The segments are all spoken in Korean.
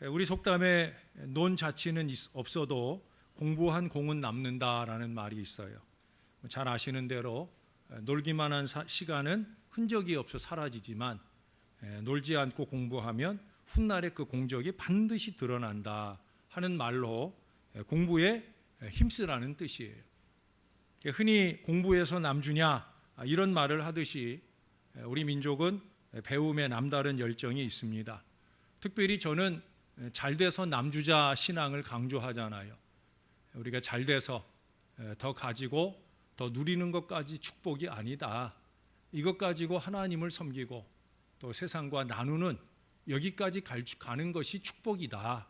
우리 속담에 논 자치는 없어도 공부한 공은 남는다라는 말이 있어요. 잘 아시는 대로 놀기만 한 시간은 흔적이 없어 사라지지만 놀지 않고 공부하면 훗날에 그 공적이 반드시 드러난다 하는 말로 공부에 힘쓰라는 뜻이에요. 흔히 공부해서 남주냐 이런 말을 하듯이 우리 민족은 배움에 남다른 열정이 있습니다. 특별히 저는 잘돼서 남주자 신앙을 강조하잖아요. 우리가 잘돼서 더 가지고 더 누리는 것까지 축복이 아니다. 이것 가지고 하나님을 섬기고 또 세상과 나누는 여기까지 가는 것이 축복이다.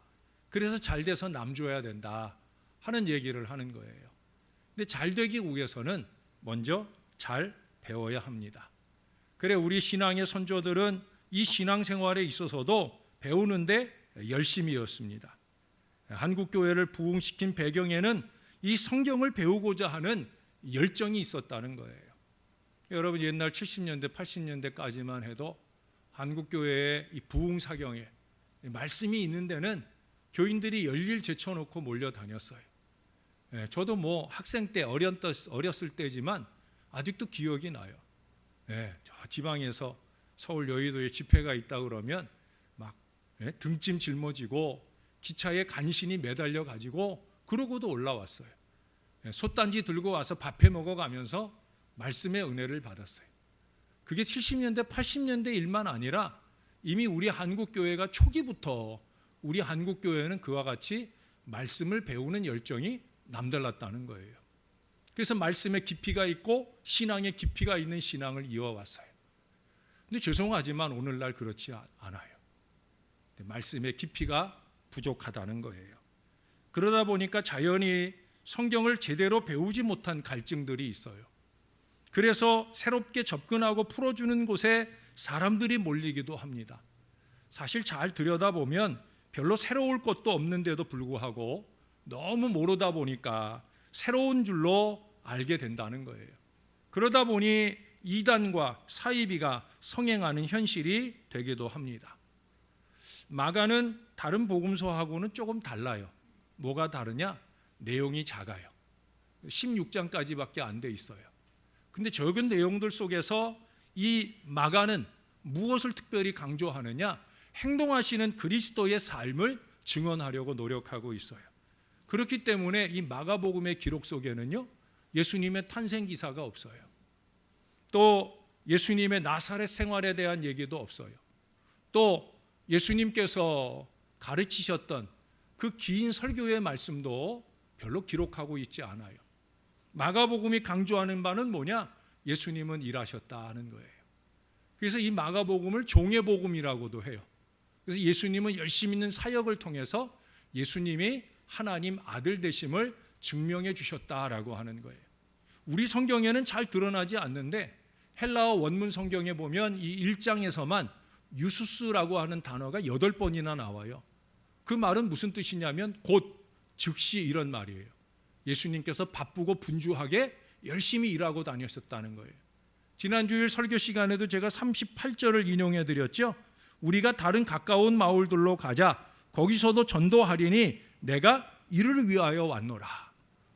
그래서 잘돼서 남줘야 된다 하는 얘기를 하는 거예요. 근데 잘되기 위해서는 먼저 잘 배워야 합니다. 그래 우리 신앙의 선조들은 이 신앙생활에 있어서도 배우는데 열심이었습니다. 한국교회를 부흥시킨 배경에는 이 성경을 배우고자 하는 열정이 있었다는 거예요. 여러분 옛날 70년대 80년대까지만 해도 한국교회의 이 부흥사경에 말씀이 있는 데는 교인들이 열일 제쳐놓고 몰려다녔어요. 저도 학생 때 어렸을 때지만 아직도 기억이 나요. 저 지방에서 서울 여의도에 집회가 있다 그러면 막 등짐 짊어지고 기차에 간신히 매달려 가지고 그러고도 올라왔어요. 솥단지 들고 와서 밥해 먹어가면서 말씀의 은혜를 받았어요. 그게 70년대 80년대 일만 아니라 이미 우리 한국교회가 초기부터 우리 한국교회는 그와 같이 말씀을 배우는 열정이 남달랐다는 거예요. 그래서 말씀의 깊이가 있고 신앙의 깊이가 있는 신앙을 이어왔어요. 근데 죄송하지만 오늘날 그렇지 않아요. 말씀의 깊이가 부족하다는 거예요. 그러다 보니까 자연히 성경을 제대로 배우지 못한 갈증들이 있어요. 그래서 새롭게 접근하고 풀어주는 곳에 사람들이 몰리기도 합니다. 사실 잘 들여다보면 별로 새로울 것도 없는데도 불구하고 너무 모르다 보니까 새로운 줄로 알게 된다는 거예요. 그러다 보니 이단과 사이비가 성행하는 현실이 되기도 합니다. 마가는 다른 복음서하고는 조금 달라요. 뭐가 다르냐? 내용이 작아요. 16장까지밖에 안 돼 있어요. 근데 적은 내용들 속에서 이 마가는 무엇을 특별히 강조하느냐? 행동하시는 그리스도의 삶을 증언하려고 노력하고 있어요. 그렇기 때문에 이 마가복음의 기록 속에는요, 예수님의 탄생 기사가 없어요. 또 예수님의 나사렛 생활에 대한 얘기도 없어요. 또 예수님께서 가르치셨던 그 긴 설교의 말씀도 별로 기록하고 있지 않아요. 마가복음이 강조하는 바는 뭐냐? 예수님은 일하셨다는 거예요. 그래서 이 마가복음을 종의 복음이라고도 해요. 그래서 예수님은 열심 있는 사역을 통해서 예수님이 하나님 아들 되심을 증명해 주셨다라고 하는 거예요. 우리 성경에는 잘 드러나지 않는데 헬라어 원문 성경에 보면 이 1장에서만 유수스라고 하는 단어가 8번이나 나와요. 그 말은 무슨 뜻이냐면 곧, 즉시 이런 말이에요. 예수님께서 바쁘고 분주하게 열심히 일하고 다녔었다는 거예요. 지난주일 설교 시간에도 제가 38절을 인용해 드렸죠. 우리가 다른 가까운 마을들로 가자. 거기서도 전도하리니 내가 이를 위하여 왔노라.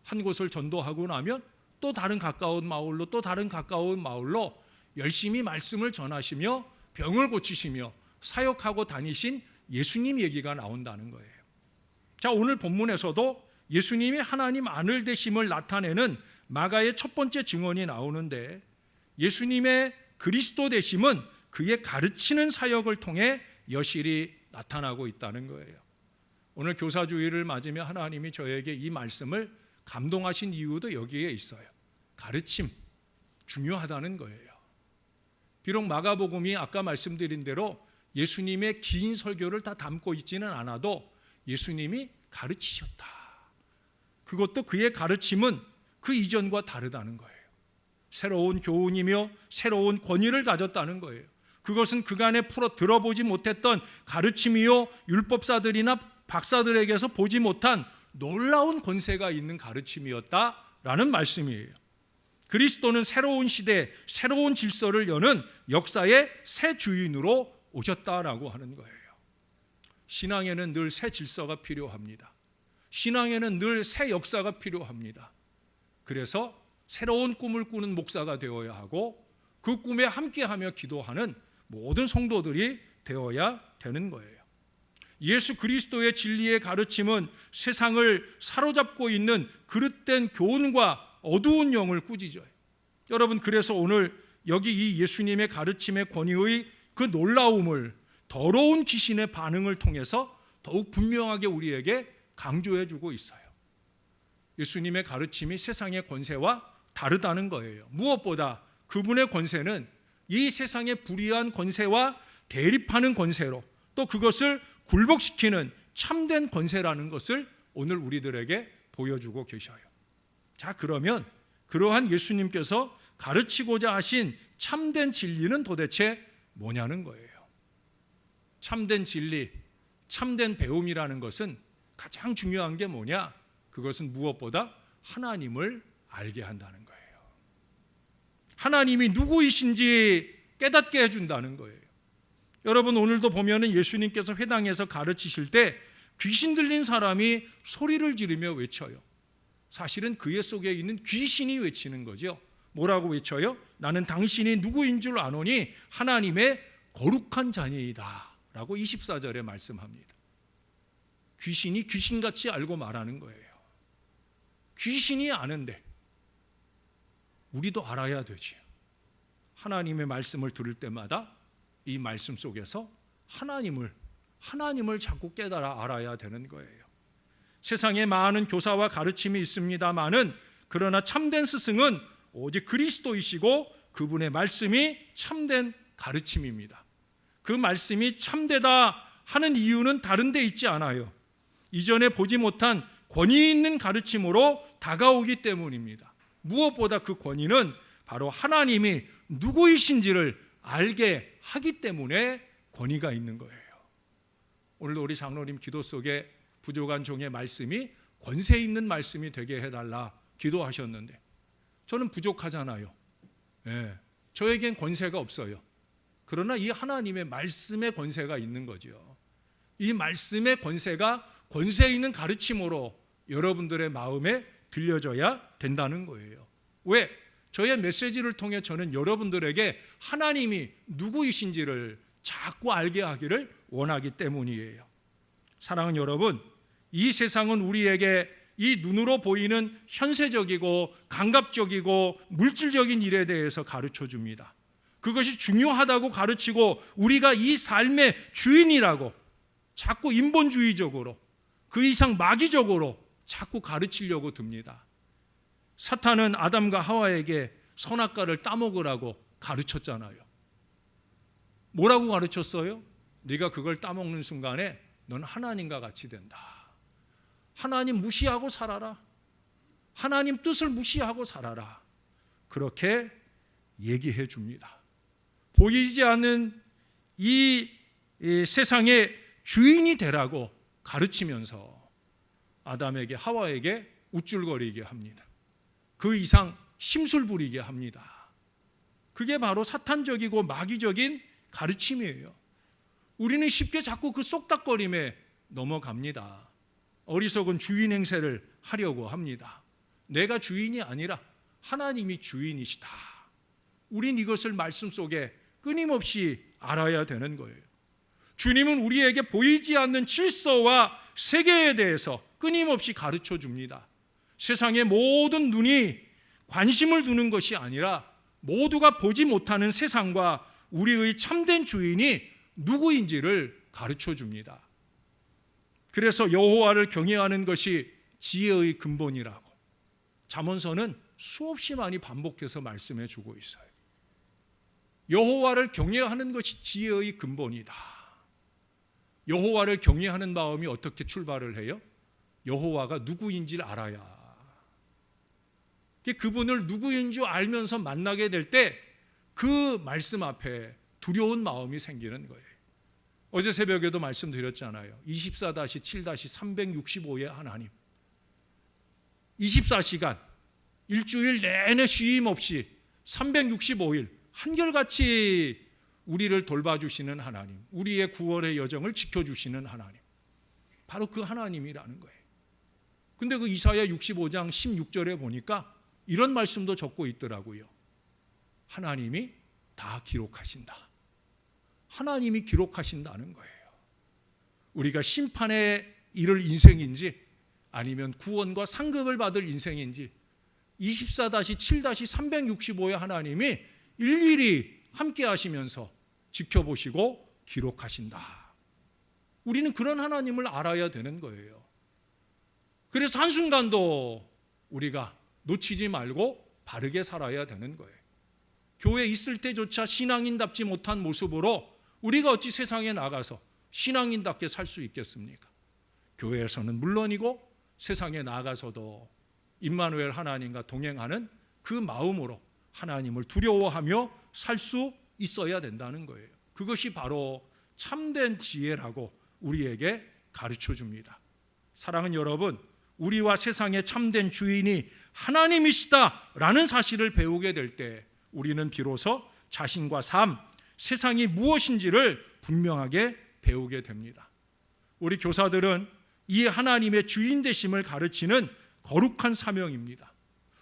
한 곳을 전도하고 나면 또 다른 가까운 마을로 또 다른 가까운 마을로 열심히 말씀을 전하시며 병을 고치시며 사역하고 다니신 예수님 얘기가 나온다는 거예요. 자, 오늘 본문에서도 예수님이 하나님 아들 되심을 나타내는 마가의 첫 번째 증언이 나오는데 예수님의 그리스도 되심은 그의 가르치는 사역을 통해 여실히 나타나고 있다는 거예요. 오늘 교사주일을 맞으며 하나님이 저에게 이 말씀을 감동하신 이유도 여기에 있어요. 가르침, 중요하다는 거예요. 비록 마가복음이 아까 말씀드린 대로 예수님의 긴 설교를 다 담고 있지는 않아도 예수님이 가르치셨다. 그것도 그의 가르침은 그 이전과 다르다는 거예요. 새로운 교훈이며 새로운 권위를 가졌다는 거예요. 그것은 그간에 들어보지 못했던 가르침이요, 율법사들이나 박사들에게서 보지 못한 놀라운 권세가 있는 가르침이었다라는 말씀이에요. 그리스도는 새로운 시대, 새로운 질서를 여는 역사의 새 주인으로 오셨다라고 하는 거예요. 신앙에는 늘 새 질서가 필요합니다. 신앙에는 늘 새 역사가 필요합니다. 그래서 새로운 꿈을 꾸는 목사가 되어야 하고 그 꿈에 함께하며 기도하는 모든 성도들이 되어야 되는 거예요. 예수 그리스도의 진리의 가르침은 세상을 사로잡고 있는 그릇된 교훈과 어두운 영을 꾸짖어요. 여러분, 그래서 오늘 여기 이 예수님의 가르침의 권위의 그 놀라움을 더러운 귀신의 반응을 통해서 더욱 분명하게 우리에게 강조해 주고 있어요. 예수님의 가르침이 세상의 권세와 다르다는 거예요. 무엇보다 그분의 권세는 이 세상의 불의한 권세와 대립하는 권세로, 또 그것을 굴복시키는 참된 권세라는 것을 오늘 우리들에게 보여주고 계셔요. 자, 그러면 그러한 예수님께서 가르치고자 하신 참된 진리는 도대체 뭐냐는 거예요. 참된 진리, 참된 배움이라는 것은 가장 중요한 게 뭐냐? 그것은 무엇보다 하나님을 알게 한다는 거예요. 하나님이 누구이신지 깨닫게 해준다는 거예요. 여러분, 오늘도 보면은 예수님께서 회당에서 가르치실 때 귀신 들린 사람이 소리를 지르며 외쳐요. 사실은 그의 속에 있는 귀신이 외치는 거죠. 뭐라고 외쳐요? 나는 당신이 누구인 줄 아노니 하나님의 거룩한 자녀이다 라고 24절에 말씀합니다. 귀신이 귀신같이 알고 말하는 거예요. 귀신이 아는데 우리도 알아야 되죠. 하나님의 말씀을 들을 때마다 이 말씀 속에서 하나님을 자꾸 깨달아 알아야 되는 거예요. 세상에 많은 교사와 가르침이 있습니다마는 그러나 참된 스승은 오직 그리스도이시고 그분의 말씀이 참된 가르침입니다. 그 말씀이 참되다 하는 이유는 다른 데 있지 않아요. 이전에 보지 못한 권위 있는 가르침으로 다가오기 때문입니다. 무엇보다 그 권위는 바로 하나님이 누구이신지를 알게 하기 때문에 권위가 있는 거예요. 오늘도 우리 장로님 기도 속에 부족한 종의 말씀이 권세 있는 말씀이 되게 해달라 기도하셨는데 저는 부족하잖아요. 네, 저에겐 권세가 없어요. 그러나 이 하나님의 말씀의 권세가 있는 거죠. 이 말씀의 권세가 권세 있는 가르침으로 여러분들의 마음에 들려져야 된다는 거예요. 왜? 저의 메시지를 통해 저는 여러분들에게 하나님이 누구이신지를 자꾸 알게 하기를 원하기 때문이에요. 사랑하는 여러분, 이 세상은 우리에게 이 눈으로 보이는 현세적이고 감각적이고 물질적인 일에 대해서 가르쳐 줍니다. 그것이 중요하다고 가르치고 우리가 이 삶의 주인이라고 자꾸 인본주의적으로 그 이상 마귀적으로 자꾸 가르치려고 듭니다. 사탄은 아담과 하와에게 선악과를 따먹으라고 가르쳤잖아요. 뭐라고 가르쳤어요? 네가 그걸 따먹는 순간에 넌 하나님과 같이 된다. 하나님 무시하고 살아라. 하나님 뜻을 무시하고 살아라. 그렇게 얘기해 줍니다. 보이지 않는 이 세상의 주인이 되라고 가르치면서 아담에게 하와에게 우쭐거리게 합니다. 그 이상 심술 부리게 합니다. 그게 바로 사탄적이고 마귀적인 가르침이에요. 우리는 쉽게 자꾸 그 쏙닥거림에 넘어갑니다. 어리석은 주인 행세를 하려고 합니다. 내가 주인이 아니라 하나님이 주인이시다. 우린 이것을 말씀 속에 끊임없이 알아야 되는 거예요. 주님은 우리에게 보이지 않는 질서와 세계에 대해서 끊임없이 가르쳐 줍니다. 세상의 모든 눈이 관심을 두는 것이 아니라 모두가 보지 못하는 세상과 우리의 참된 주인이 누구인지를 가르쳐 줍니다. 그래서 여호와를 경외하는 것이 지혜의 근본이라고 잠언서는 수없이 많이 반복해서 말씀해 주고 있어요. 여호와를 경외하는 것이 지혜의 근본이다. 여호와를 경외하는 마음이 어떻게 출발을 해요? 여호와가 누구인지를 알아야. 그분을 누구인 줄 알면서 만나게 될 때 그 말씀 앞에 두려운 마음이 생기는 거예요. 어제 새벽에도 말씀드렸잖아요. 24-7-365의 하나님. 24시간 일주일 내내 쉼 없이 365일 한결같이 우리를 돌봐주시는 하나님, 우리의 구원의 여정을 지켜주시는 하나님, 바로 그 하나님이라는 거예요. 근데 그 이사야 65장 16절에 보니까 이런 말씀도 적고 있더라고요. 하나님이 다 기록하신다. 하나님이 기록하신다는 거예요. 우리가 심판에 이를 인생인지 아니면 구원과 상급을 받을 인생인지 24-7-365의 하나님이 일일이 함께 하시면서 지켜보시고 기록하신다. 우리는 그런 하나님을 알아야 되는 거예요. 그래서 한순간도 우리가 놓치지 말고 바르게 살아야 되는 거예요. 교회에 있을 때조차 신앙인답지 못한 모습으로 우리가 어찌 세상에 나가서 신앙인답게 살 수 있겠습니까? 교회에서는 물론이고 세상에 나가서도 임마누엘 하나님과 동행하는 그 마음으로 하나님을 두려워하며 살 수 있어야 된다는 거예요. 그것이 바로 참된 지혜라고 우리에게 가르쳐 줍니다. 사랑하는 여러분, 우리와 세상의 참된 주인이 하나님이시다라는 사실을 배우게 될 때 우리는 비로소 자신과 삶, 세상이 무엇인지를 분명하게 배우게 됩니다. 우리 교사들은 이 하나님의 주인 되심을 가르치는 거룩한 사명입니다.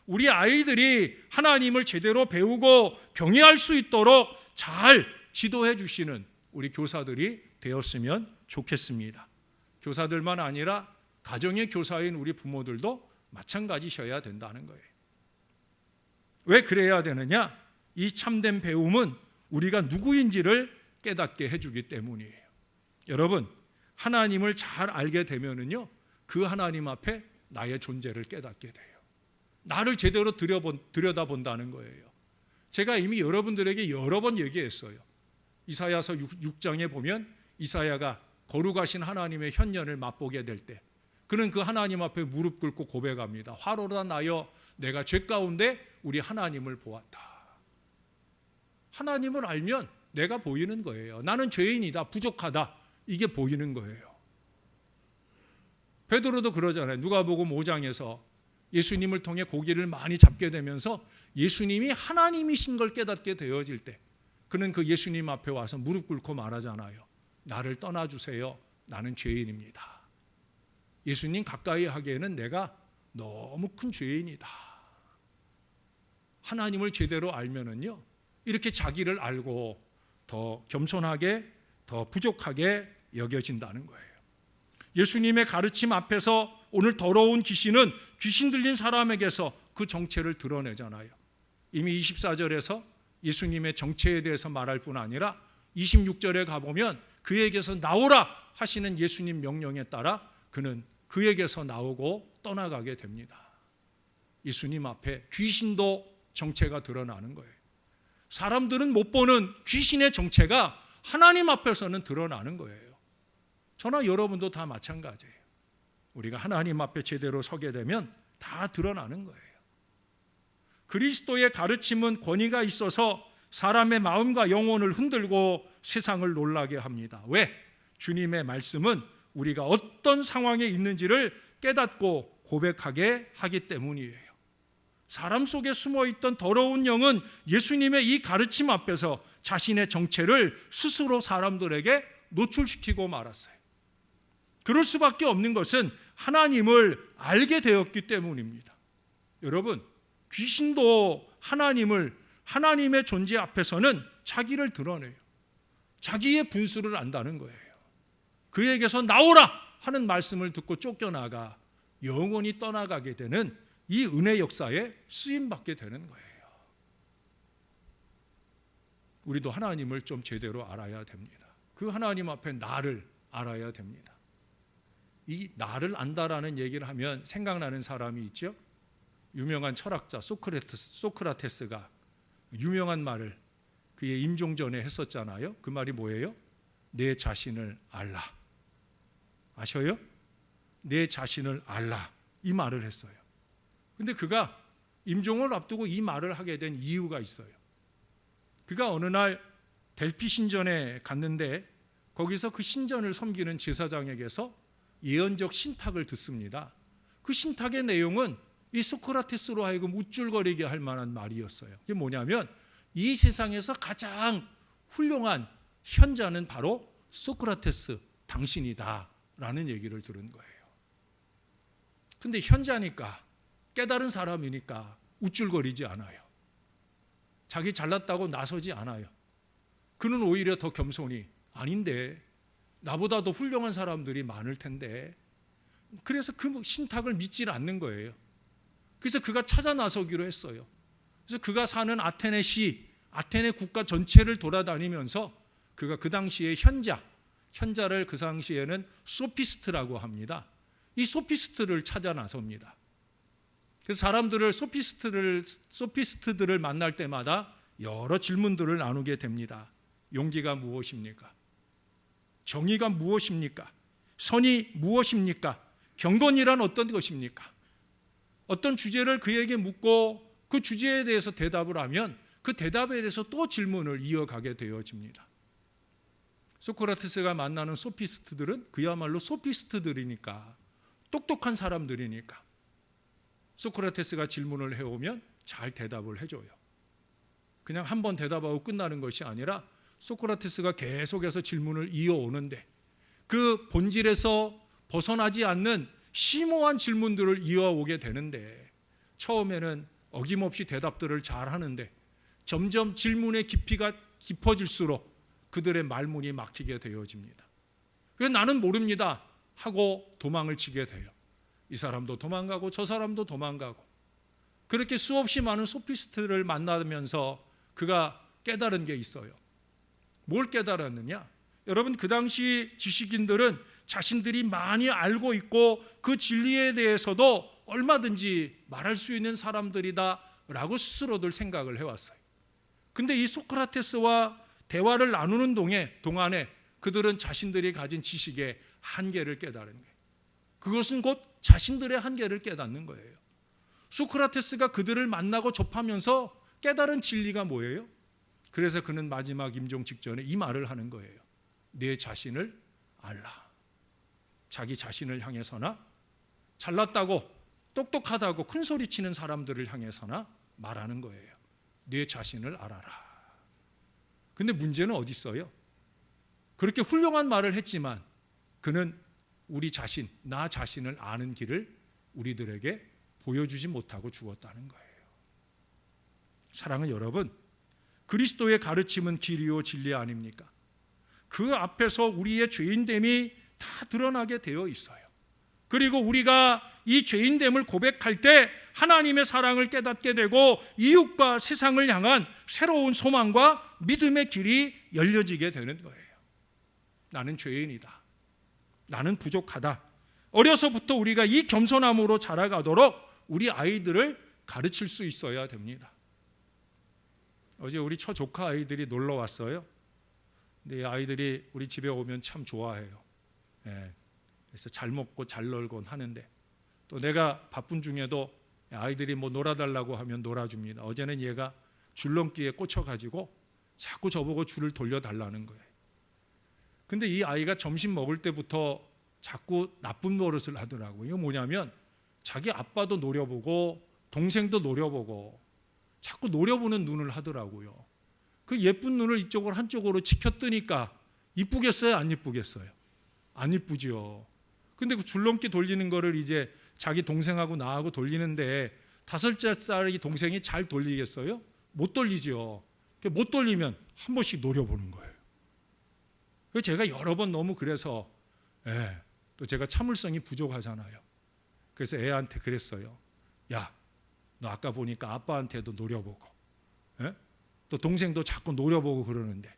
우리 아이들이 하나님을 제대로 배우고 경외할 수 있도록 잘 지도해 주시는 우리 교사들이 되었으면 좋겠습니다. 교사들만 아니라 가정의 교사인 우리 부모들도 마찬가지셔야 된다는 거예요. 왜 그래야 되느냐? 이 참된 배움은 우리가 누구인지를 깨닫게 해주기 때문이에요. 여러분, 하나님을 잘 알게 되면은요, 그 하나님 앞에 나의 존재를 깨닫게 돼요. 나를 제대로 들여다본다는 거예요. 제가 이미 여러분들에게 여러 번 얘기했어요. 이사야서 6장에 보면 이사야가 거룩하신 하나님의 현년을 맛보게 될 때 그는 그 하나님 앞에 무릎 꿇고 고백합니다. 화로라 나여 내가 죄 가운데 우리 하나님을 보았다. 하나님을 알면 내가 보이는 거예요. 나는 죄인이다, 부족하다, 이게 보이는 거예요. 베드로도 그러잖아요. 누가복음 5장에서 예수님을 통해 고기를 많이 잡게 되면서 예수님이 하나님이신 걸 깨닫게 되어질 때 그는 그 예수님 앞에 와서 무릎 꿇고 말하잖아요. 나를 떠나주세요. 나는 죄인입니다. 예수님 가까이 하기에는 내가 너무 큰 죄인이다. 하나님을 제대로 알면은요, 이렇게 자기를 알고 더 겸손하게, 더 부족하게 여겨진다는 거예요. 예수님의 가르침 앞에서 오늘 더러운 귀신은 귀신 들린 사람에게서 그 정체를 드러내잖아요. 이미 24절에서 예수님의 정체에 대해서 말할 뿐 아니라 26절에 가보면 그에게서 나오라 하시는 예수님 명령에 따라 그는 그에게서 나오고 떠나가게 됩니다. 예수님 앞에 귀신도 정체가 드러나는 거예요. 사람들은 못 보는 귀신의 정체가 하나님 앞에서는 드러나는 거예요. 저나 여러분도 다 마찬가지예요. 우리가 하나님 앞에 제대로 서게 되면 다 드러나는 거예요. 그리스도의 가르침은 권위가 있어서 사람의 마음과 영혼을 흔들고 세상을 놀라게 합니다. 왜? 주님의 말씀은 우리가 어떤 상황에 있는지를 깨닫고 고백하게 하기 때문이에요. 사람 속에 숨어있던 더러운 영은 예수님의 이 가르침 앞에서 자신의 정체를 스스로 사람들에게 노출시키고 말았어요. 그럴 수밖에 없는 것은 하나님을 알게 되었기 때문입니다. 여러분, 귀신도 하나님의 존재 앞에서는 자기를 드러내요. 자기의 분수를 안다는 거예요. 그에게서 나오라 하는 말씀을 듣고 쫓겨나가 영원히 떠나가게 되는 이 은혜 역사에 쓰임받게 되는 거예요. 우리도 하나님을 좀 제대로 알아야 됩니다. 그 하나님 앞에 나를 알아야 됩니다. 이 나를 안다라는 얘기를 하면 생각나는 사람이 있죠. 유명한 철학자 소크라테스가 유명한 말을 그의 임종 전에 했었잖아요. 그 말이 뭐예요? 내 자신을 알라. 아셔요? 내 자신을 알라. 이 말을 했어요. 근데 그가 임종을 앞두고 이 말을 하게 된 이유가 있어요. 그가 어느 날 델피 신전에 갔는데 거기서 그 신전을 섬기는 제사장에게서 예언적 신탁을 듣습니다. 그 신탁의 내용은 이 소크라테스로 하여금 우쭐거리게 할 만한 말이었어요. 그게 뭐냐면 이 세상에서 가장 훌륭한 현자는 바로 소크라테스 당신이다 라는 얘기를 들은 거예요. 근데 현자니까, 깨달은 사람이니까 우쭐거리지 않아요. 자기 잘났다고 나서지 않아요. 그는 오히려 더 겸손히, 아닌데 나보다 더 훌륭한 사람들이 많을 텐데, 그래서 그 신탁을 믿지 않는 거예요. 그래서 그가 찾아 나서기로 했어요. 그래서 그가 사는 아테네 시, 아테네 국가 전체를 돌아다니면서 그가 그 당시에 현자를 그 당시에는 소피스트라고 합니다. 이 소피스트를 찾아 나섭니다. 그래서 사람들을 소피스트들을 만날 때마다 여러 질문들을 나누게 됩니다. 용기가 무엇입니까? 정의가 무엇입니까? 선이 무엇입니까? 경건이란 어떤 것입니까? 어떤 주제를 그에게 묻고 그 주제에 대해서 대답을 하면 그 대답에 대해서 또 질문을 이어가게 되어집니다. 소크라테스가 만나는 소피스트들은 그야말로 소피스트들이니까, 똑똑한 사람들이니까 소크라테스가 질문을 해오면 잘 대답을 해줘요. 그냥 한 번 대답하고 끝나는 것이 아니라 소크라테스가 계속해서 질문을 이어오는데 그 본질에서 벗어나지 않는 심오한 질문들을 이어오게 되는데, 처음에는 어김없이 대답들을 잘 하는데 점점 질문의 깊이가 깊어질수록 그들의 말문이 막히게 되어집니다. 그래서 나는 모릅니다 하고 도망을 치게 돼요. 이 사람도 도망가고 저 사람도 도망가고, 그렇게 수없이 많은 소피스트를 만나면서 그가 깨달은 게 있어요. 뭘 깨달았느냐? 여러분, 그 당시 지식인들은 자신들이 많이 알고 있고 그 진리에 대해서도 얼마든지 말할 수 있는 사람들이다라고 스스로들 생각을 해왔어요. 근데 이 소크라테스와 대화를 나누는 동안에 그들은 자신들이 가진 지식의 한계를 깨달은 거예요. 그것은 곧 자신들의 한계를 깨닫는 거예요. 소크라테스가 그들을 만나고 접하면서 깨달은 진리가 뭐예요? 그래서 그는 마지막 임종 직전에 이 말을 하는 거예요. 내 자신을 알라. 자기 자신을 향해서나 잘났다고 똑똑하다고 큰 소리 치는 사람들을 향해서나 말하는 거예요. 내 자신을 알아라. 근데 문제는 어디 있어요? 그렇게 훌륭한 말을 했지만 그는 우리 자신, 나 자신을 아는 길을 우리들에게 보여주지 못하고 죽었다는 거예요. 사랑하는 여러분, 그리스도의 가르침은 길이요 진리 아닙니까? 그 앞에서 우리의 죄인됨이 다 드러나게 되어 있어요. 그리고 우리가 이 죄인됨을 고백할 때 하나님의 사랑을 깨닫게 되고 이웃과 세상을 향한 새로운 소망과 믿음의 길이 열려지게 되는 거예요. 나는 죄인이다. 나는 부족하다. 어려서부터 우리가 이 겸손함으로 자라가도록 우리 아이들을 가르칠 수 있어야 됩니다. 어제 우리 처조카 아이들이 놀러 왔어요. 근데 이 아이들이 우리 집에 오면 참 좋아해요. 그래서 잘 먹고 잘 놀곤 하는데, 또 내가 바쁜 중에도 아이들이 뭐 놀아달라고 하면 놀아줍니다. 어제는 얘가 줄넘기에 꽂혀가지고 자꾸 저보고 줄을 돌려달라는 거예요. 근데 이 아이가 점심 먹을 때부터 자꾸 나쁜 노릇을 하더라고요. 이거 뭐냐면 자기 아빠도 노려보고 동생도 노려보고 자꾸 노려보는 눈을 하더라고요. 그 예쁜 눈을 이쪽으로 한쪽으로 치켜뜨니까 이쁘겠어요? 안 이쁘겠어요? 안 이쁘죠. 근데 그 줄넘기 돌리는 거를 이제 자기 동생하고 나하고 돌리는데 5살짜리 동생이 잘 돌리겠어요? 못 돌리죠. 못 돌리면 한 번씩 노려보는 거예요. 그래서 제가 여러 번 너무 그래서 또 제가 참을성이 부족하잖아요. 그래서 애한테 그랬어요. 야, 너 아까 보니까 아빠한테도 노려보고 또 동생도 자꾸 노려보고 그러는데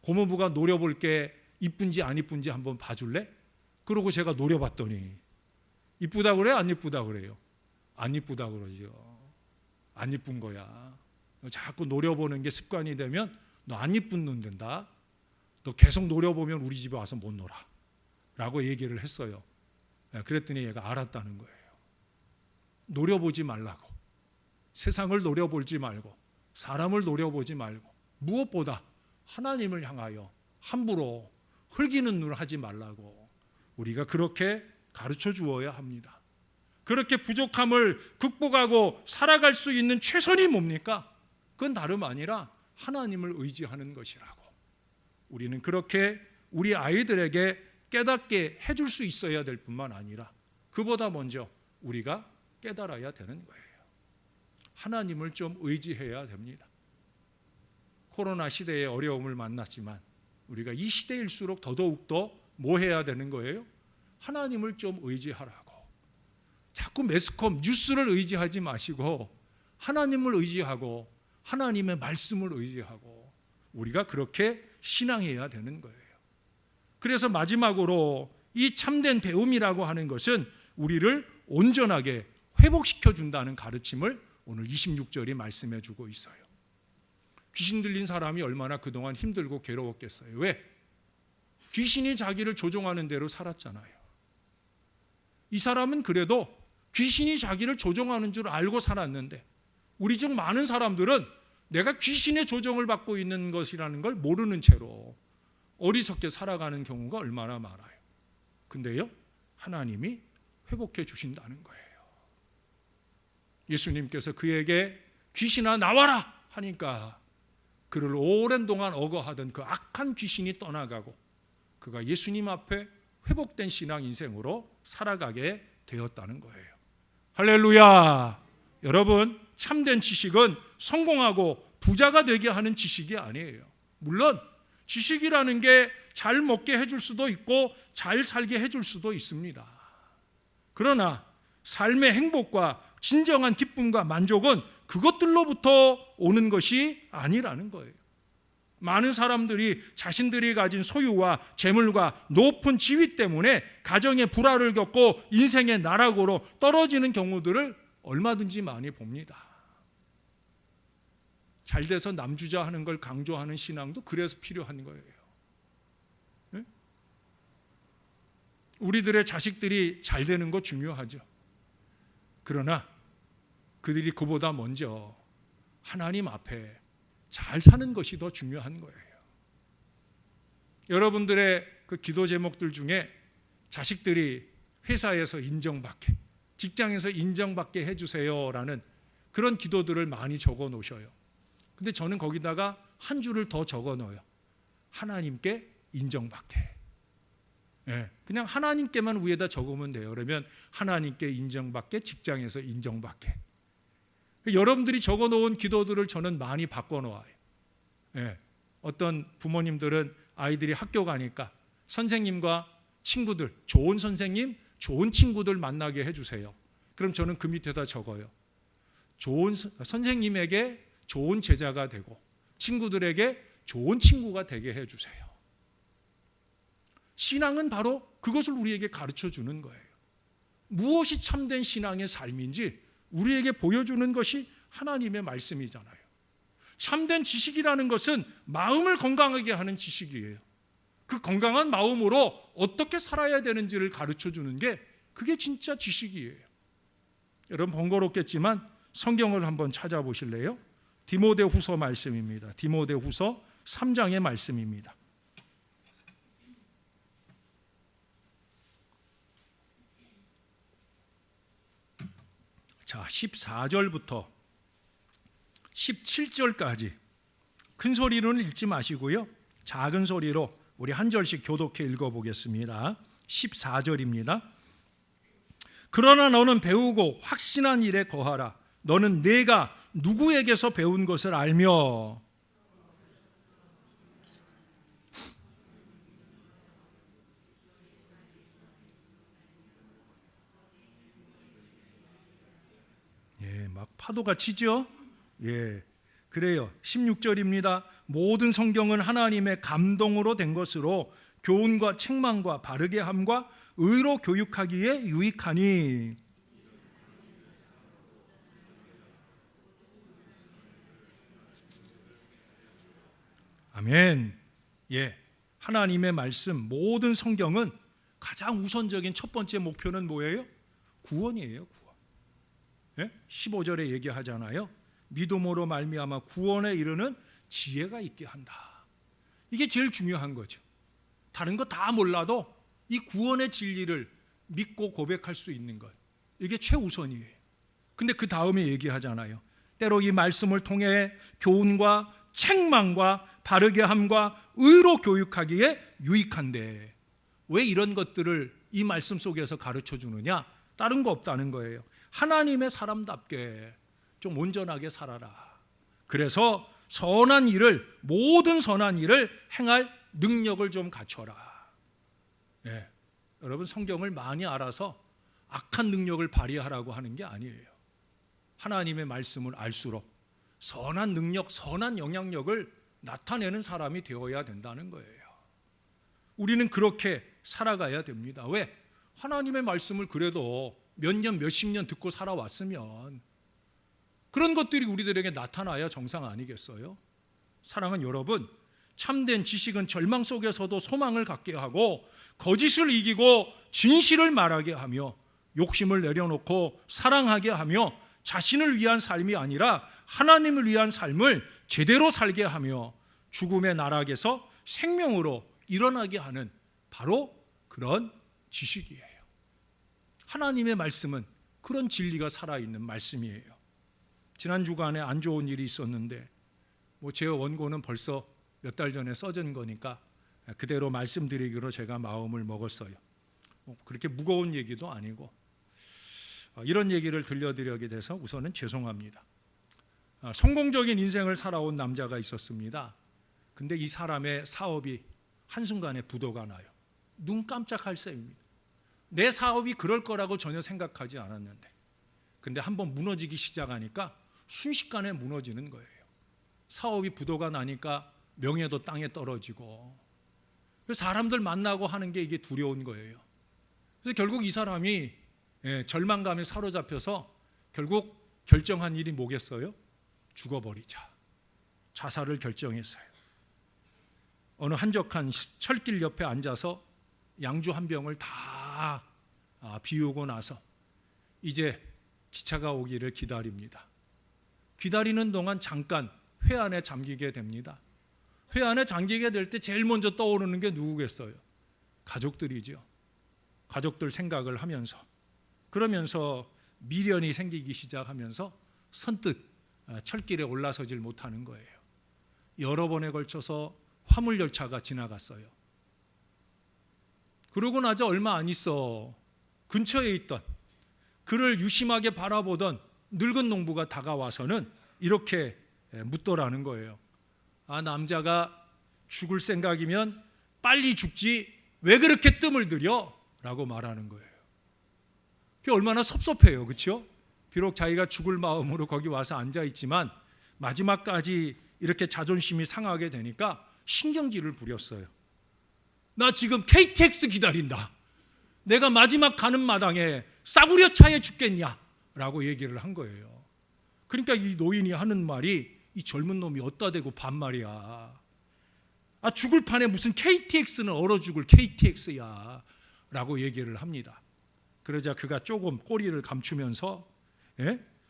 고모부가 노려볼 게 이쁜지 안 이쁜지 한번 봐줄래? 그러고 제가 노려봤더니 이쁘다 그래? 안 이쁘다 그래요? 안 이쁘다 그러죠. 안 이쁜 거야. 너 자꾸 노려보는 게 습관이 되면 너 안 이쁜 눈 된다. 너 계속 노려보면 우리 집에 와서 못 놀아 라고 얘기를 했어요. 그랬더니 얘가 알았다는 거예요. 노려보지 말라고. 세상을 노려보지 말고 사람을 노려보지 말고 무엇보다 하나님을 향하여 함부로 흘기는 눈을 하지 말라고 우리가 그렇게 가르쳐 주어야 합니다. 그렇게 부족함을 극복하고 살아갈 수 있는 최선이 뭡니까? 그건 다름 아니라 하나님을 의지하는 것이라고. 우리는 그렇게 우리 아이들에게 깨닫게 해줄 수 있어야 될 뿐만 아니라 그보다 먼저 우리가 깨달아야 되는 거예요. 하나님을 좀 의지해야 됩니다. 코로나 시대의 어려움을 만났지만 우리가 이 시대일수록 더더욱더 뭐 해야 되는 거예요? 하나님을 좀 의지하라고. 자꾸 매스컴 뉴스를 의지하지 마시고 하나님을 의지하고 하나님의 말씀을 의지하고 우리가 그렇게 신앙해야 되는 거예요. 그래서 마지막으로 이 참된 배움이라고 하는 것은 우리를 온전하게 회복시켜 준다는 가르침을 오늘 26절이 말씀해 주고 있어요. 귀신 들린 사람이 얼마나 그동안 힘들고 괴로웠겠어요. 왜? 귀신이 자기를 조종하는 대로 살았잖아요. 이 사람은 그래도 귀신이 자기를 조종하는 줄 알고 살았는데 우리 중 많은 사람들은 내가 귀신의 조종을 받고 있는 것이라는 걸 모르는 채로 어리석게 살아가는 경우가 얼마나 많아요. 근데요, 하나님이 회복해 주신다는 거예요. 예수님께서 그에게 귀신아 나와라 하니까 그를 오랜 동안 억어하던 그 악한 귀신이 떠나가고 그가 예수님 앞에 회복된 신앙 인생으로 살아가게 되었다는 거예요. 할렐루야. 여러분, 참된 지식은 성공하고 부자가 되게 하는 지식이 아니에요. 물론 지식이라는 게 잘 먹게 해줄 수도 있고 잘 살게 해줄 수도 있습니다. 그러나 삶의 행복과 진정한 기쁨과 만족은 그것들로부터 오는 것이 아니라는 거예요. 많은 사람들이 자신들이 가진 소유와 재물과 높은 지위 때문에 가정의 불화를 겪고 인생의 나락으로 떨어지는 경우들을 얼마든지 많이 봅니다. 잘 돼서 남주자 하는 걸 강조하는 신앙도 그래서 필요한 거예요. 네? 우리들의 자식들이 잘 되는 거 중요하죠. 그러나 그들이 그보다 먼저 하나님 앞에 잘 사는 것이 더 중요한 거예요. 여러분들의 그 기도 제목들 중에 자식들이 회사에서 인정받게, 직장에서 인정받게 해주세요라는 그런 기도들을 많이 적어 놓으셔요. 근데 저는 거기다가 한 줄을 더 적어 넣어요. 하나님께 인정받게. 네, 그냥 하나님께만 위에다 적으면 돼요. 그러면 하나님께 인정받게, 직장에서 인정받게. 여러분들이 적어 놓은 기도들을 저는 많이 바꿔 놓아요. 네, 어떤 부모님들은 아이들이 학교 가니까 선생님과 친구들, 좋은 선생님, 좋은 친구들 만나게 해주세요. 그럼 저는 그 밑에다 적어요. 좋은 선생님에게 좋은 제자가 되고 친구들에게 좋은 친구가 되게 해주세요. 신앙은 바로 그것을 우리에게 가르쳐 주는 거예요. 무엇이 참된 신앙의 삶인지 우리에게 보여주는 것이 하나님의 말씀이잖아요. 참된 지식이라는 것은 마음을 건강하게 하는 지식이에요. 그 건강한 마음으로 어떻게 살아야 되는지를 가르쳐 주는 게 그게 진짜 지식이에요. 여러분 번거롭겠지만 성경을 한번 찾아보실래요? 디모데후서 말씀입니다. 디모데후서 3장의 말씀입니다. 자, 14절부터 17절까지 큰 소리로는 읽지 마시고요. 작은 소리로 우리 한 절씩 교독해 읽어보겠습니다. 14절입니다. 그러나 너는 배우고 확신한 일에 거하라. 너는 내가 누구에게서 배운 것을 알며 막 파도가 치죠? 예, 그래요. 16절입니다. 모든 성경은 하나님의 감동으로 된 것으로 교훈과 책망과 바르게 함과 의로 교육하기에 유익하니. 아멘. 예, 하나님의 말씀, 모든 성경은 가장 우선적인 첫 번째 목표는 뭐예요? 구원이에요. 구원. 15절에 얘기하잖아요. 믿음으로 말미암아 구원에 이르는 지혜가 있게 한다. 이게 제일 중요한 거죠. 다른 거 다 몰라도 이 구원의 진리를 믿고 고백할 수 있는 것, 이게 최우선이에요. 근데 그 다음에 얘기하잖아요. 때로 이 말씀을 통해 교훈과 책망과 바르게 함과 의로 교육하기에 유익한데, 왜 이런 것들을 이 말씀 속에서 가르쳐 주느냐? 다른 거 없다는 거예요. 하나님의 사람답게 좀 온전하게 살아라. 그래서 선한 일을, 모든 선한 일을 행할 능력을 좀 갖춰라. 예. 여러분, 성경을 많이 알아서 악한 능력을 발휘하라고 하는 게 아니에요. 하나님의 말씀을 알수록 선한 능력, 선한 영향력을 나타내는 사람이 되어야 된다는 거예요. 우리는 그렇게 살아가야 됩니다. 왜? 하나님의 말씀을 그래도 몇 년, 몇십 년 듣고 살아왔으면 그런 것들이 우리들에게 나타나야 정상 아니겠어요? 사랑하는 여러분, 참된 지식은 절망 속에서도 소망을 갖게 하고 거짓을 이기고 진실을 말하게 하며 욕심을 내려놓고 사랑하게 하며 자신을 위한 삶이 아니라 하나님을 위한 삶을 제대로 살게 하며 죽음의 나락에서 생명으로 일어나게 하는 바로 그런 지식이에요. 하나님의 말씀은 그런 진리가 살아있는 말씀이에요. 지난 주간에 안 좋은 일이 있었는데 제 원고는 벌써 몇 달 전에 써진 거니까 그대로 말씀드리기로 제가 마음을 먹었어요. 그렇게 무거운 얘기도 아니고 이런 얘기를 들려드리게 돼서 우선은 죄송합니다. 성공적인 인생을 살아온 남자가 있었습니다. 근데 이 사람의 사업이 한순간에 부도가 나요. 눈 깜짝할 새입니다. 내 사업이 그럴 거라고 전혀 생각하지 않았는데 근데 한번 무너지기 시작하니까 순식간에 무너지는 거예요. 사업이 부도가 나니까 명예도 땅에 떨어지고 사람들 만나고 하는 게 이게 두려운 거예요. 그래서 결국 이 사람이 절망감에 사로잡혀서 결국 결정한 일이 뭐겠어요? 죽어버리자. 자살을 결정했어요. 어느 한적한 철길 옆에 앉아서 양주 한 병을 다 비우고 나서 이제 기차가 오기를 기다립니다. 기다리는 동안 잠깐 회 안에 잠기게 됩니다. 회 안에 잠기게 될 때 제일 먼저 떠오르는 게 누구겠어요? 가족들이죠. 가족들 생각을 하면서 그러면서 미련이 생기기 시작하면서 선뜻 철길에 올라서질 못하는 거예요. 여러 번에 걸쳐서 화물열차가 지나갔어요. 그러고 나자 얼마 안 있어 근처에 있던 그를 유심하게 바라보던 늙은 농부가 다가와서는 이렇게 묻더라는 거예요. 남자가 죽을 생각이면 빨리 죽지 왜 그렇게 뜸을 들여? 라고 말하는 거예요. 그게 얼마나 섭섭해요. 그렇죠? 비록 자기가 죽을 마음으로 거기 와서 앉아있지만 마지막까지 이렇게 자존심이 상하게 되니까 신경질을 부렸어요. 나 지금 KTX 기다린다. 내가 마지막 가는 마당에 싸구려 차에 죽겠냐? 라고 얘기를 한 거예요. 그러니까 이 노인이 하는 말이 이 젊은 놈이 어디다 대고 반말이야. 죽을 판에 무슨 KTX는 얼어 죽을 KTX야. 라고 얘기를 합니다. 그러자 그가 조금 꼬리를 감추면서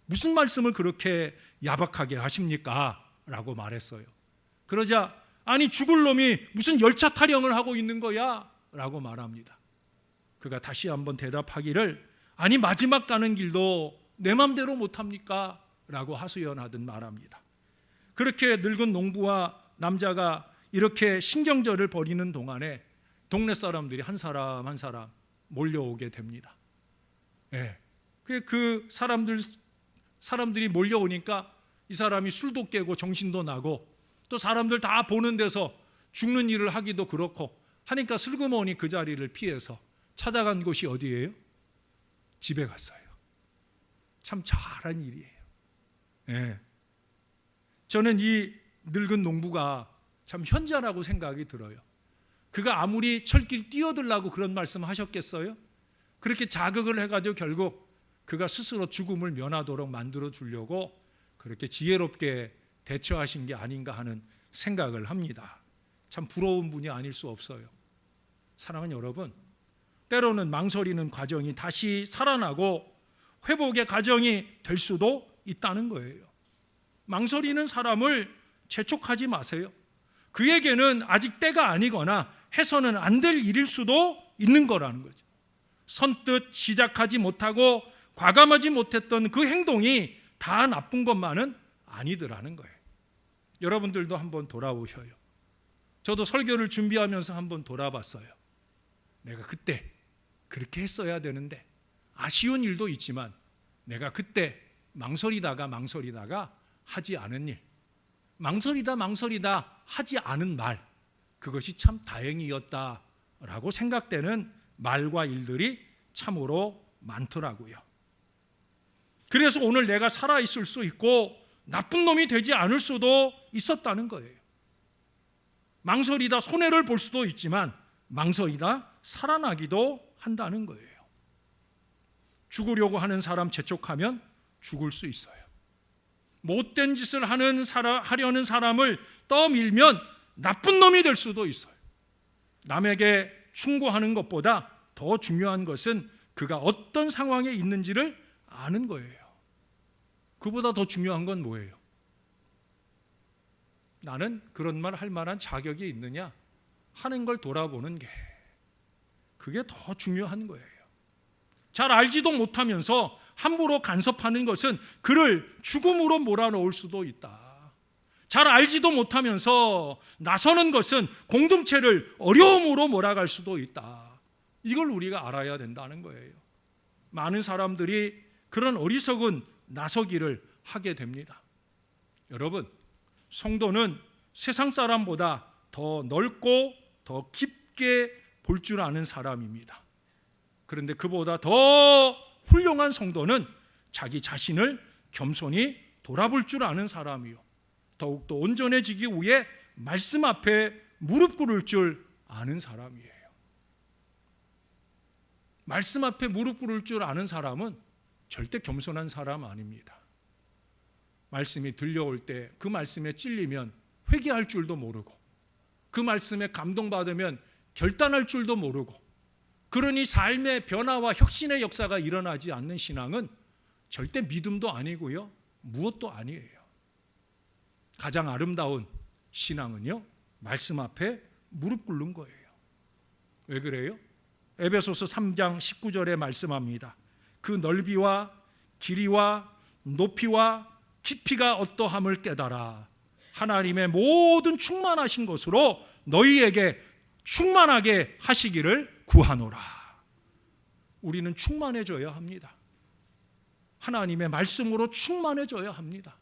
무슨 말씀을 그렇게 야박하게 하십니까? 라고 말했어요. 그러자 아니 죽을 놈이 무슨 열차 타령을 하고 있는 거야? 라고 말합니다. 그가 다시 한번 대답하기를 아니 마지막 가는 길도 내 맘대로 못합니까? 라고 하소연하듯 말합니다. 그렇게 늙은 농부와 남자가 이렇게 신경전을 벌이는 동안에 동네 사람들이 한 사람 한 사람 몰려오게 됩니다. 그 사람들이 몰려오니까 이 사람이 술도 깨고 정신도 나고 또 사람들 다 보는 데서 죽는 일을 하기도 그렇고 하니까 슬그머니 그 자리를 피해서 찾아간 곳이 어디예요? 집에 갔어요. 참 잘한 일이에요. 저는 이 늙은 농부가 참 현자라고 생각이 들어요. 그가 아무리 철길 뛰어들라고 그런 말씀 하셨겠어요? 그렇게 자극을 해가지고 결국 그가 스스로 죽음을 면하도록 만들어 주려고 그렇게 지혜롭게 대처하신 게 아닌가 하는 생각을 합니다. 참 부러운 분이 아닐 수 없어요. 사랑하는 여러분, 때로는 망설이는 과정이 다시 살아나고 회복의 과정이 될 수도 있다는 거예요. 망설이는 사람을 재촉하지 마세요. 그에게는 아직 때가 아니거나 해서는 안 될 일일 수도 있는 거라는 거죠. 선뜻 시작하지 못하고 과감하지 못했던 그 행동이 다 나쁜 것만은 아니더라는 거예요. 여러분들도 한번 돌아보셔요. 저도 설교를 준비하면서 한번 돌아봤어요. 내가 그때 그렇게 했어야 되는데, 아쉬운 일도 있지만 내가 그때 망설이다가 하지 않은 일, 망설이다 하지 않은 말, 그것이 참 다행이었다라고 생각되는 말과 일들이 참으로 많더라고요. 그래서 오늘 내가 살아있을 수 있고 나쁜 놈이 되지 않을 수도 있었다는 거예요. 망설이다 손해를 볼 수도 있지만 망설이다 살아나기도 한다는 거예요. 죽으려고 하는 사람 재촉하면 죽을 수 있어요. 못된 짓을 하려는 사람을 떠밀면 나쁜 놈이 될 수도 있어요. 남에게 충고하는 것보다 더 중요한 것은 그가 어떤 상황에 있는지를 아는 거예요. 그보다 더 중요한 건 뭐예요? 나는 그런 말 할 만한 자격이 있느냐 하는 걸 돌아보는 게, 그게 더 중요한 거예요. 잘 알지도 못하면서 함부로 간섭하는 것은 그를 죽음으로 몰아넣을 수도 있다. 잘 알지도 못하면서 나서는 것은 공동체를 어려움으로 몰아갈 수도 있다. 이걸 우리가 알아야 된다는 거예요. 많은 사람들이 그런 어리석은 나서기를 하게 됩니다. 여러분, 성도는 세상 사람보다 더 넓고 더 깊게 볼 줄 아는 사람입니다. 그런데 그보다 더 훌륭한 성도는 자기 자신을 겸손히 돌아볼 줄 아는 사람이요, 더욱더 온전해지기 위해 말씀 앞에 무릎 꿇을 줄 아는 사람이에요. 말씀 앞에 무릎 꿇을 줄 아는 사람은 절대 겸손한 사람 아닙니다. 말씀이 들려올 때 그 말씀에 찔리면 회개할 줄도 모르고, 그 말씀에 감동받으면 결단할 줄도 모르고, 그러니 삶의 변화와 혁신의 역사가 일어나지 않는 신앙은 절대 믿음도 아니고요, 무엇도 아니에요. 가장 아름다운 신앙은요, 말씀 앞에 무릎 꿇는 거예요. 왜 그래요? 에베소서 3장 19절에 말씀합니다. 그 넓이와 길이와 높이와 깊이가 어떠함을 깨달아 하나님의 모든 충만하신 것으로 너희에게 충만하게 하시기를 구하노라. 우리는 충만해져야 합니다. 하나님의 말씀으로 충만해져야 합니다.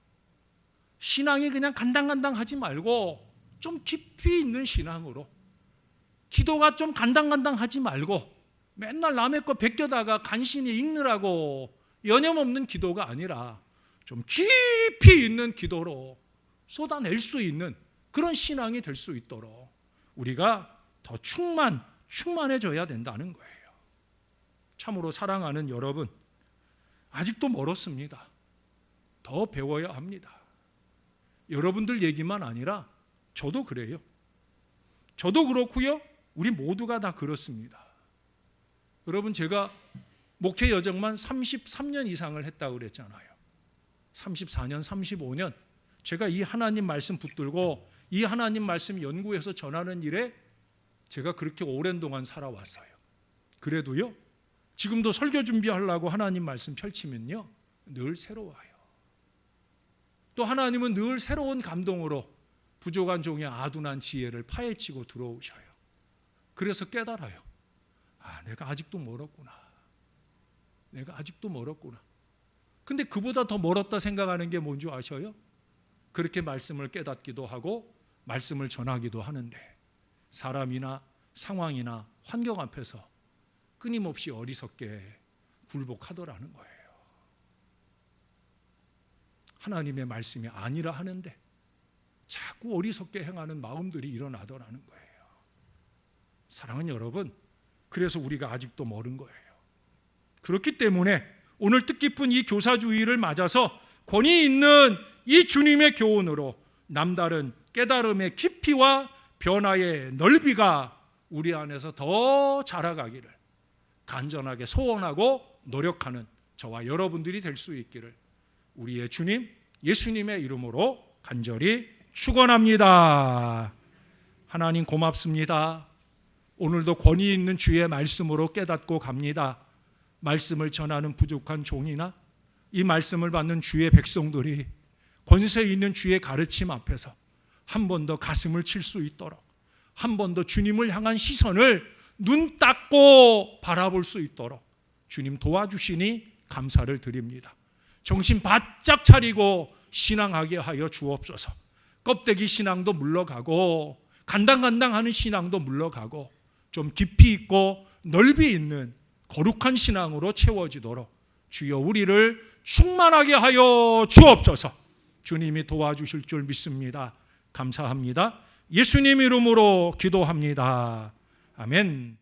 신앙이 그냥 간당간당하지 말고 좀 깊이 있는 신앙으로, 기도가 좀 간당간당하지 말고 맨날 남의 거 베껴다가 간신히 읽느라고 여념없는 기도가 아니라 좀 깊이 있는 기도로 쏟아낼 수 있는 그런 신앙이 될 수 있도록 우리가 더 충만해져야 된다는 거예요. 참으로 사랑하는 여러분, 아직도 멀었습니다. 더 배워야 합니다. 여러분들 얘기만 아니라 저도 그래요. 저도 그렇고요, 우리 모두가 다 그렇습니다. 여러분, 제가 목회 여정만 33년 이상을 했다고 그랬잖아요. 34년, 35년 제가 이 하나님 말씀 붙들고 이 하나님 말씀 연구해서 전하는 일에 제가 그렇게 오랜 동안 살아왔어요. 그래도요, 지금도 설교 준비하려고 하나님 말씀 펼치면요, 늘 새로워요. 또 하나님은 늘 새로운 감동으로 부족한 종의 아둔한 지혜를 파헤치고 들어오셔요. 그래서 깨달아요. 아, 내가 아직도 멀었구나. 내가 아직도 멀었구나. 근데 그보다 더 멀었다 생각하는 게 뭔지 아셔요? 그렇게 말씀을 깨닫기도 하고 말씀을 전하기도 하는데 사람이나 상황이나 환경 앞에서 끊임없이 어리석게 굴복하더라는 거예요. 하나님의 말씀이 아니라 하는데 자꾸 어리석게 행하는 마음들이 일어나더라는 거예요. 사랑하는 여러분, 그래서 우리가 아직도 멀은 거예요. 그렇기 때문에 오늘 뜻깊은 이 교사주의를 맞아서 권위 있는 이 주님의 교훈으로 남다른 깨달음의 깊이와 변화의 넓이가 우리 안에서 더 자라가기를 간절하게 소원하고 노력하는 저와 여러분들이 될 수 있기를 우리의 주님 예수님의 이름으로 간절히 축원합니다. 하나님 고맙습니다. 오늘도 권위 있는 주의 말씀으로 깨닫고 갑니다. 말씀을 전하는 부족한 종이나 이 말씀을 받는 주의 백성들이 권세 있는 주의 가르침 앞에서 한 번 더 가슴을 칠 수 있도록, 한 번 더 주님을 향한 시선을 눈 닦고 바라볼 수 있도록 주님 도와주시니 감사를 드립니다. 정신 바짝 차리고 신앙하게 하여 주옵소서. 껍데기 신앙도 물러가고 간당간당하는 신앙도 물러가고 좀 깊이 있고 넓이 있는 거룩한 신앙으로 채워지도록 주여 우리를 충만하게 하여 주옵소서. 주님이 도와주실 줄 믿습니다. 감사합니다. 예수님 이름으로 기도합니다. 아멘.